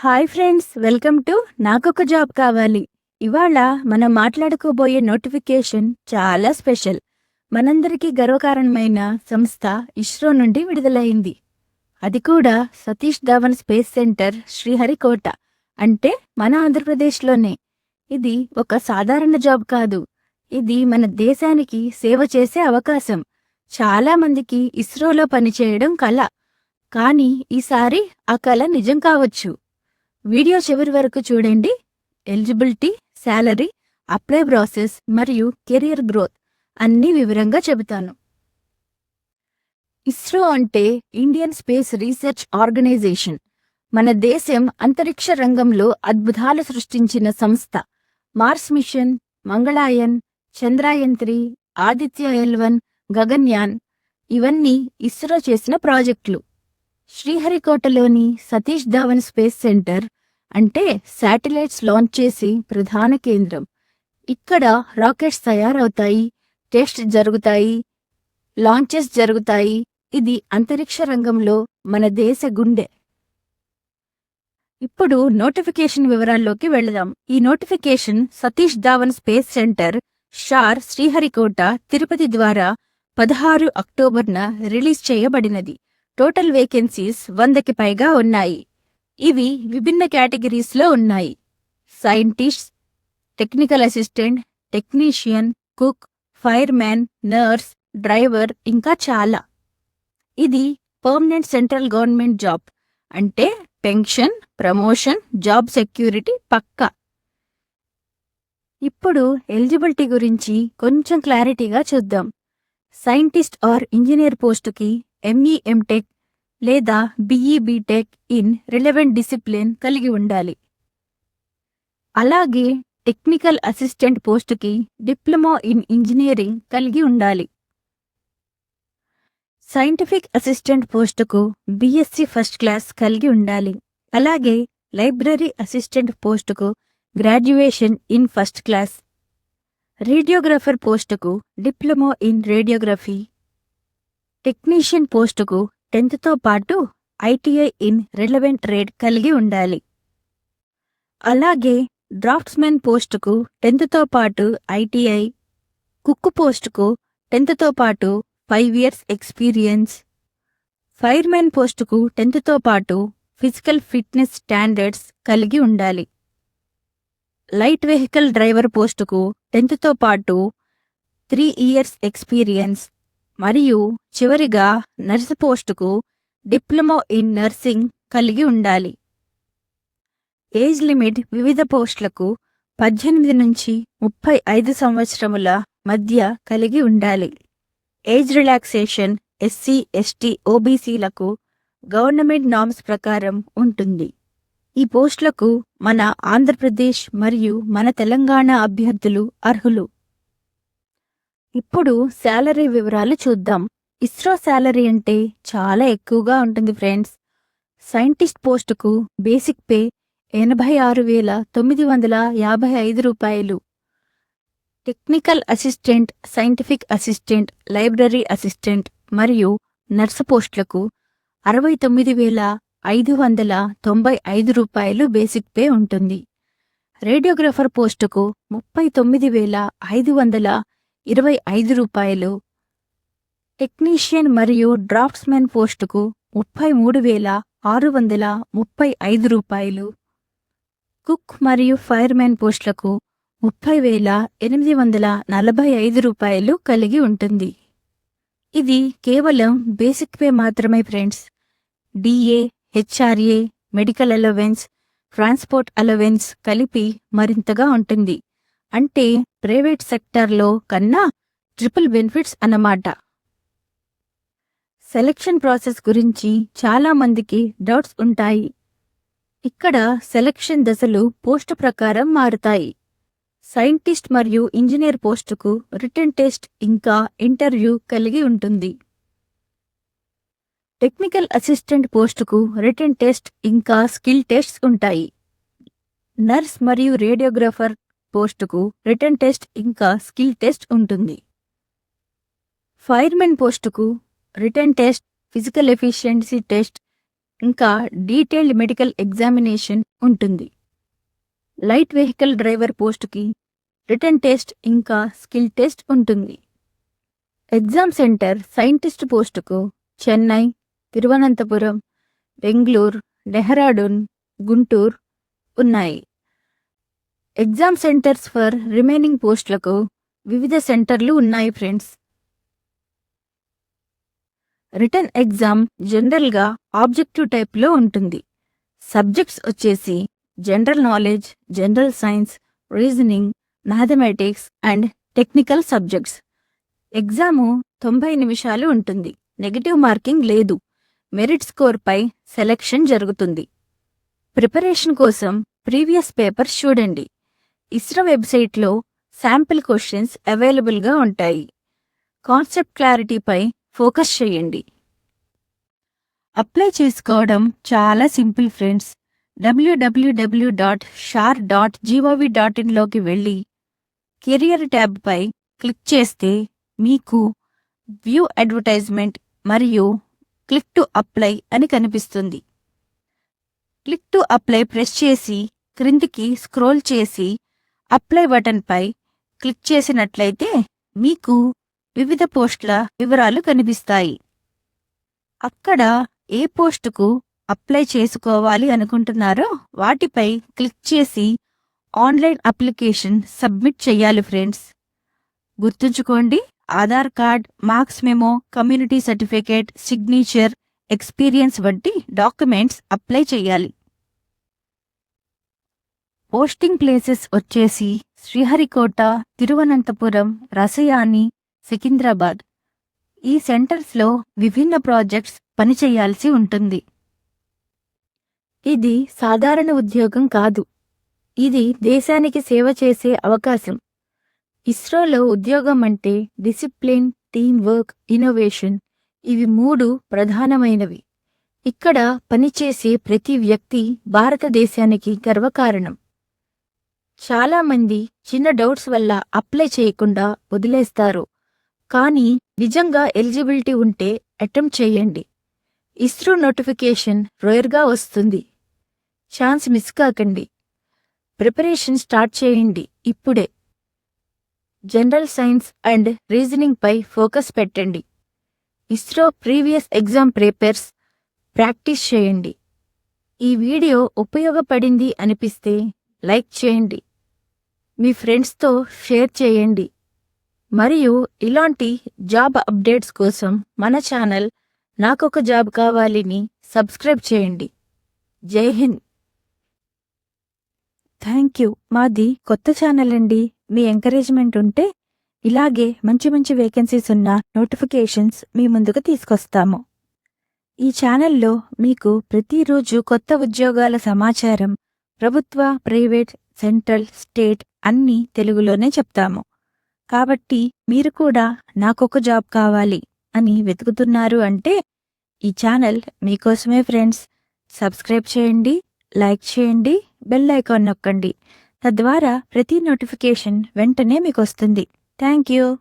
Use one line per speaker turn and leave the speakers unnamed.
Hi friends, welcome to నాకొక job కావాలి. ఇవాళ మనం మాట్లాడుకోబోయే నోటిఫికేషన్ చాలా స్పెషల్. మనందరికీ గర్వకారణమైన సంస్థ ఇస్రో నుండి విడుదలైంది. అది కూడా సతీష్ ధావన్ స్పేస్ సెంటర్, శ్రీహరికోట, అంటే మన ఆంధ్రప్రదేశ్లోనే. ఇది ఒక సాధారణ జాబ్ కాదు. ఇది మన దేశానికి సేవ చేసే అవకాశం. చాలా మందికి ఇస్రోలో పనిచేయడం కల, కానీ ఈసారి ఆ కల నిజం కావచ్చు. వీడియో చివరి వరకు చూడండి. ఎలిజిబిలిటీ, శాలరీ, అప్లై ప్రాసెస్ మరియు కెరియర్ గ్రోత్ అన్నీ వివరంగా చెబుతాను. ఇస్రో అంటే ఇండియన్ స్పేస్ రీసెర్చ్ ఆర్గనైజేషన్. మన దేశం అంతరిక్ష రంగంలో అద్భుతాలు సృష్టించిన సంస్థ. మార్స్ మిషన్, మంగళాయన్, చంద్రయాన్-3, ఆదిత్య-L1, గగన్యాన్ ఇవన్నీ ఇస్రో చేసిన ప్రాజెక్టులు. శ్రీహరికోటలోని సతీష్ ధావన్ స్పేస్ సెంటర్ అంటే శాటిలైట్స్ లాంచ్ చేసి ప్రధాన కేంద్రం. ఇక్కడ రాకెట్స్ తయారవుతాయి, టెస్ట్ జరుగుతాయి, లాంచెస్ జరుగుతాయి. ఇది అంతరిక్ష రంగంలో మన దేశ గుండె. ఇప్పుడు నోటిఫికేషన్ వివరాల్లోకి వెళదాం. ఈ notification Satish Dhawan space centre, SHAR, Sriharikota, Tirupati ద్వారా 16 అక్టోబర్న రిలీజ్ చేయబడినది. టోటల్ వేకెన్సీస్ 100కి పైగా ఉన్నాయి. ఇవి విభిన్న కేటగిరీస్లో ఉన్నాయి: scientist, technical assistant, technician, cook, fireman, nurse, driver, ఇంకా చాలా. ఇది పర్మనెంట్ సెంట్రల్ గవర్నమెంట్ జాబ్, అంటే పెన్షన్, ప్రమోషన్, జాబ్ సెక్యూరిటీ పక్కా. ఇప్పుడు ఎలిజిబిలిటీ గురించి కొంచెం క్లారిటీగా చూద్దాం. సైంటిస్ట్ ఆర్ ఇంజనీర్ పోస్టుకి ఎంఈ, ఎంటెక్ లేదా BE, BTech in relevant discipline కలిగి ఉండాలి. అలాగే technical assistant పోస్టుకి diploma in engineering కలిగి ఉండాలి. సైంటిఫిక్ అసిస్టెంట్ పోస్టుకు బీఎస్సీ ఫస్ట్ క్లాస్ కలిగి ఉండాలి. అలాగే లైబ్రరీ అసిస్టెంట్ పోస్టుకు graduation in first class. Radiographer పోస్టుకు డిప్లొమా ఇన్ రేడియోగ్రఫీ. టెక్నీషియన్ పోస్టుకు 10th పాటు ఐటీఐ ఇన్ రిలవెంట్ ట్రేడ్ కలిగి ఉండాలి. అలాగే డ్రాఫ్ట్స్మెన్ పోస్టుకు 10th పాటు ఐటీఐ. కుక్ పోస్టుకు 10th పాటు 5 years ఎక్స్పీరియన్స్. ఫైర్మెన్ పోస్టుకు 10th పాటు ఫిజికల్ ఫిట్నెస్ స్టాండర్డ్స్ కలిగి ఉండాలి. లైట్ వెహికల్ డ్రైవర్ పోస్టుకు 10th పాటు 3 years ఎక్స్పీరియన్స్. మరియు చివరిగా నర్సు పోస్టుకు డిప్లొమా ఇన్ నర్సింగ్ కలిగి ఉండాలి. ఏజ్ లిమిట్ వివిధ పోస్టులకు 18 నుంచి 35 సంవత్సరముల మధ్య కలిగి ఉండాలి. ఏజ్ రిలాక్సేషన్ ఎస్సీ, ఎస్టీ, ఓబీసీలకు గవర్నమెంట్ నామ్స్ ప్రకారం ఉంటుంది. ఈ పోస్టులకు మన ఆంధ్రప్రదేశ్ మరియు మన తెలంగాణ అభ్యర్థులు అర్హులు. ఇప్పుడు శాలరీ వివరాలు చూద్దాం. ఇస్రో శాలరీ అంటే చాలా ఎక్కువగా ఉంటుంది ఫ్రెండ్స్. సైంటిస్ట్ పోస్టుకు బేసిక్ పే 86,955 రూపాయలు. Technical assistant, scientific assistant, library assistant మరియు నర్సు పోస్టులకు 69,595 రూపాయలు బేసిక్ పే ఉంటుంది. రేడియోగ్రాఫర్ పోస్టుకు 39,525 రూపాయలు. టెక్నీషియన్ మరియు డ్రాఫ్ట్స్మెన్ పోస్టుకు 33,635 రూపాయలు. కుక్ మరియు ఫైర్మెన్ పోస్టులకు 30,845 రూపాయలు కలిగి ఉంటుంది. ఇది కేవలం బేసిక్ పే మాత్రమే friends. DA, HRA, medical allowance, transport allowance కలిపి మరింతగా ఉంటుంది. అంటే ప్రైవేట్ సెక్టార్లో కన్నా ట్రిపుల్ బెనిఫిట్స్ అన్నమాట. సెలక్షన్ ప్రాసెస్ గురించి చాలా మందికి డౌట్స్ ఉంటాయి. ఇక్కడ సెలక్షన్ దశలు పోస్టు ప్రకారం మారుతాయి. సైంటిస్ట్ మరియు ఇంజనీర్ పోస్టుకు రిటన్ టెస్ట్ ఇంకా ఇంటర్వ్యూ కలిగి ఉంటుంది. టెక్నికల్ అసిస్టెంట్ పోస్టుకు రిటన్ టెస్ట్ ఇంకా స్కిల్ టెస్ట్స్ ఉంటాయి. నర్స్ మరియు రేడియోగ్రాఫర్ పోస్టుకు రిటన్ టెస్ట్ ఇంకా స్కిల్ టెస్ట్ ఉంటుంది. ఫైర్మెన్ పోస్టుకు written test, physical efficiency test, ఇంకా డీటెయిల్డ్ మెడికల్ ఎగ్జామినేషన్ ఉంటుంది. లైట్ వెహికల్ డ్రైవర్ పోస్టుకి రిటన్ టెస్ట్ ఇంకా స్కిల్ టెస్ట్ ఉంటుంది. ఎగ్జామ్ సెంటర్ సైంటిస్ట్ పోస్టుకు చెన్నై, తిరువనంతపురం, బెంగళూరు, డెహ్రాడూన్, గుంటూరు ఉన్నాయి. ఎగ్జామ్ సెంటర్స్ ఫర్ రిమైనింగ్ పోస్టులకు వివిధ సెంటర్లు ఉన్నాయి ఫ్రెండ్స్. రిటన్ ఎగ్జామ్ జనరల్గా ఆబ్జెక్టివ్ టైప్లో ఉంటుంది. సబ్జెక్ట్స్ వచ్చేసి general knowledge, general science, reasoning, mathematics and technical subjects. Exam 90 నిమిషాలు ఉంటుంది. నెగటివ్ మార్కింగ్ లేదు. మెరిట్ స్కోర్పై సెలెక్షన్ జరుగుతుంది. ప్రిపరేషన్ కోసం ప్రీవియస్ పేపర్స్ చూడండి. ఇస్రో వెబ్సైట్లో శాంపిల్ క్వశ్చన్స్ అవైలబుల్గా ఉంటాయి. కాన్సెప్ట్ క్లారిటీపై ఫోకస్ చేయండి. అప్లై చేసుకోవడం చాలా సింపుల్ ఫ్రెండ్స్. www.shar.gov.in లోకి వెళ్ళి కెరియర్ ట్యాబ్పై క్లిక్ చేస్తే మీకు వ్యూ అడ్వర్టైజ్మెంట్ మరియు క్లిక్ టు అప్లై అని కనిపిస్తుంది. క్లిక్ టు అప్లై ప్రెస్ చేసి క్రిందికి స్క్రోల్ చేసి అప్లై బటన్పై క్లిక్ చేసినట్లయితే మీకు వివిధ పోస్టుల వివరాలు కనిపిస్తాయి. అక్కడ ఏ పోస్టుకు అప్లై చేసుకోవాలి అనుకుంటున్నారో వాటిపై క్లిక్ చేసి ఆన్లైన్ అప్లికేషన్ సబ్మిట్ చేయాలి ఫ్రెండ్స్. గుర్తుంచుకోండి, Aadhaar card, marks memo, community certificate, signature, experience వంటి డాక్యుమెంట్స్ అప్లై చేయాలి. పోస్టింగ్ ప్లేసెస్ వచ్చేసి శ్రీహరికోట, తిరువనంతపురం, రసయాని, సికింద్రాబాద్. ఈ సెంటర్స్లో విభిన్న ప్రాజెక్ట్స్ పనిచేయాల్సి ఉంటుంది. ఇది సాధారణ ఉద్యోగం కాదు. ఇది దేశానికి సేవ చేసే అవకాశం. ఇస్రోలో ఉద్యోగం అంటే డిసిప్లిన్, టీమ్ వర్క్, ఇన్నోవేషన్ ఇవి 3 ప్రధానమైనవి. ఇక్కడ పనిచేసే ప్రతి వ్యక్తి భారతదేశానికి గర్వకారణం. చాలామంది చిన్న డౌట్స్ వల్ల అప్లై చేయకుండా వదిలేస్తారు. కానీ నిజంగా ఎలిజిబిలిటీ ఉంటే అటెంప్ట్ చేయండి. ఇస్రో నోటిఫికేషన్ రేర్గా వస్తుంది. ఛాన్స్ మిస్ కాకండి. ప్రిపరేషన్ స్టార్ట్ చేయండి ఇప్పుడే. జనరల్ సైన్స్ అండ్ రీజనింగ్ పై ఫోకస్ పెట్టండి. ISRO previous exam papers practice చేయండి. ఈ వీడియో ఉపయోగపడింది అనిపిస్తే లైక్ చేయండి. మీ ఫ్రెండ్స్తో షేర్ చేయండి. మరియు ఇలాంటి జాబ్ అప్డేట్స్ కోసం మన ఛానల్ నాకొక జాబ్ కావాలిని సబ్స్క్రైబ్ చేయండి. జై హింద్. Thank you. మాది కొత్త ఛానల్ అండి. మీ ఎంకరేజ్మెంట్ ఉంటే ఇలాగే మంచి మంచి వేకెన్సీస్ ఉన్న నోటిఫికేషన్స్ మీ ముందుకు తీసుకొస్తాము. ఈ ఛానల్లో మీకు ప్రతిరోజు కొత్త ఉద్యోగాల సమాచారం ప్రభుత్వ, ప్రైవేట్, సెంట్రల్, స్టేట్ అన్నీ తెలుగులోనే చెప్తాము. కాబట్టి మీరు కూడా నాకొక జాబ్ కావాలి అని వెతుకుతున్నారు అంటే ఈ ఛానల్ మీకోసమే ఫ్రెండ్స్. సబ్స్క్రైబ్ చేయండి, లైక్ చేయండి, బెల్ ఐకాన్ నొక్కండి. తద్వారా ప్రతి నోటిఫికేషన్ వెంటనే మీకు వస్తుంది. Thank you.